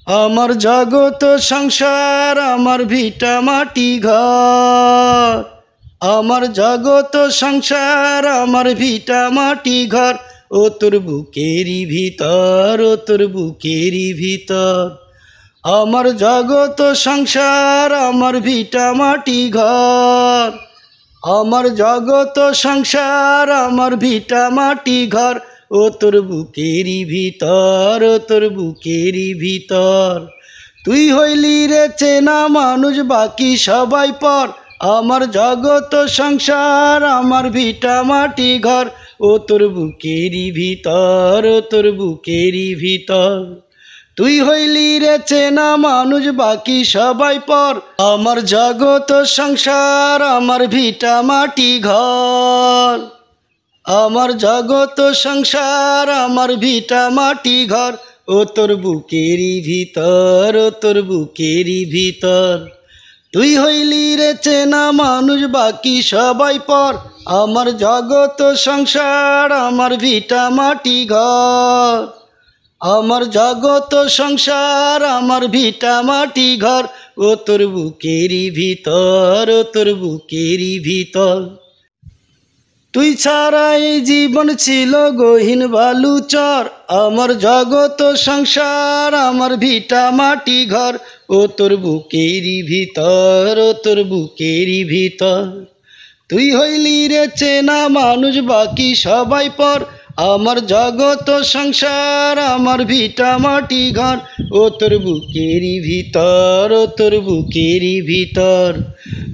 আমার জগত সংসার আমার ভিটা মাটি ঘর, আমার জগত সংসার আমার ভিটা মাটি ঘর। ও তোর বুকেরই ভিতর, ও তোর বুকেরই ভিতর। আমার জগত সংসার আমার ভিটা মাটি ঘর, আমার জগত সংসার আমার ভিটা মাটি ঘর। ও তোর বুকেরই ভিতর, ও তোর বুকেরই ভিতর। তুই হইলি রে চেনা মানুষ, বাকি সবাই পর। আমার জগত সংসার আমার ভিটা মাটি ঘর। ও তোর বুকেরই ভিতর, ও তোর বুকেরই ভিতর। তুই হইলি রে চেনা মানুষ, বাকি সবাই পর। আমার জগত সংসার আমার ভিটা মাটি ঘর, আমার জগত সংসার আমার ভিটা মাটি ঘর। ও তোর বুকেরই ভিতর, ও তোর বুকেরই ভিতর। তুই হইলি রে চেনা মানুষ, বাকি সবাই পর। আমার জগত সংসার আমার ভিটা মাটি ঘর, আমার জগত সংসার আমার ভিটা মাটি ঘর। ও তোর বুকেরই ভিতর, ও তোর বুকেরই ভিতর। তুই ছাড়া এই জীবন ছিল গহীন বালুচর। আমার জগত সংসার আমার ভিটা মাটি ঘর। ও তোর বুকেরই ভিতর, ও তোর বুকেরই ভিতর। তুই হইলি রে চেনা মানুষ, বাকি সবাই পর। আমার জগত সংসার আমার ভিটা মাটি ঘর। ও তোর বুকেরই ভিতর, ও তোর বুকেরই ভিতর।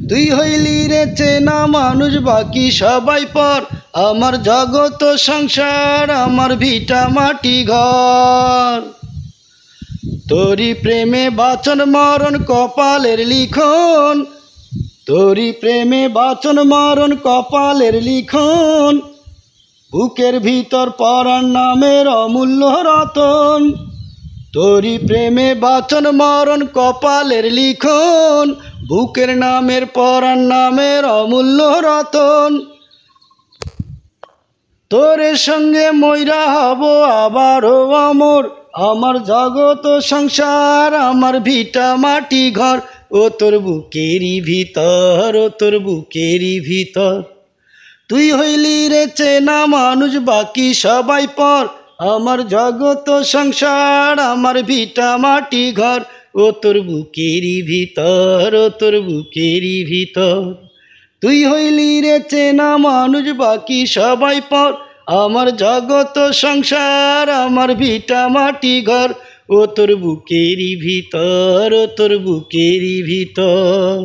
তুই হইলি রে চেনা মানুষ, বাকি সবাই পর। আমার জগত সংসার আমার ভিটা মাটি ঘর। তোরি প্রেমে বাঁচন মরণ কপালের লিখন, তোরি প্রেমে বাঁচন মরণ কপালের লিখন। বুকের ভিতর পরাণ নামের অমূল্য রতন। তোরি প্রেমে বাঁচন মরণ কপালের লিখন, বুকের নামের পরাণ নামের অমূল্য রতন। তোরে সঙ্গে মইরা হব আবারও অমর। আমার জগত সংসার আমার ভিটা মাটি ঘর। ও তোর বুকেরই ভিতর, ও তোর বুকেরই ভিতর। তুই হইলি রে চেনা মানুষ, বাকি সবাই পর। আমার জগত সংসার আমার ভিটা মাটি ঘর। ও তোর বুকেরই ভিতর, ও তোর বুকেরই ভিতর। তুই হইলি রে চেনা মানুষ, বাকি সবাই পর। আমার জগত সংসার আমার ভিটা মাটি ঘর। ও তোর বুকেরই ভিতর, ও তোর বুকেরই ভিতর।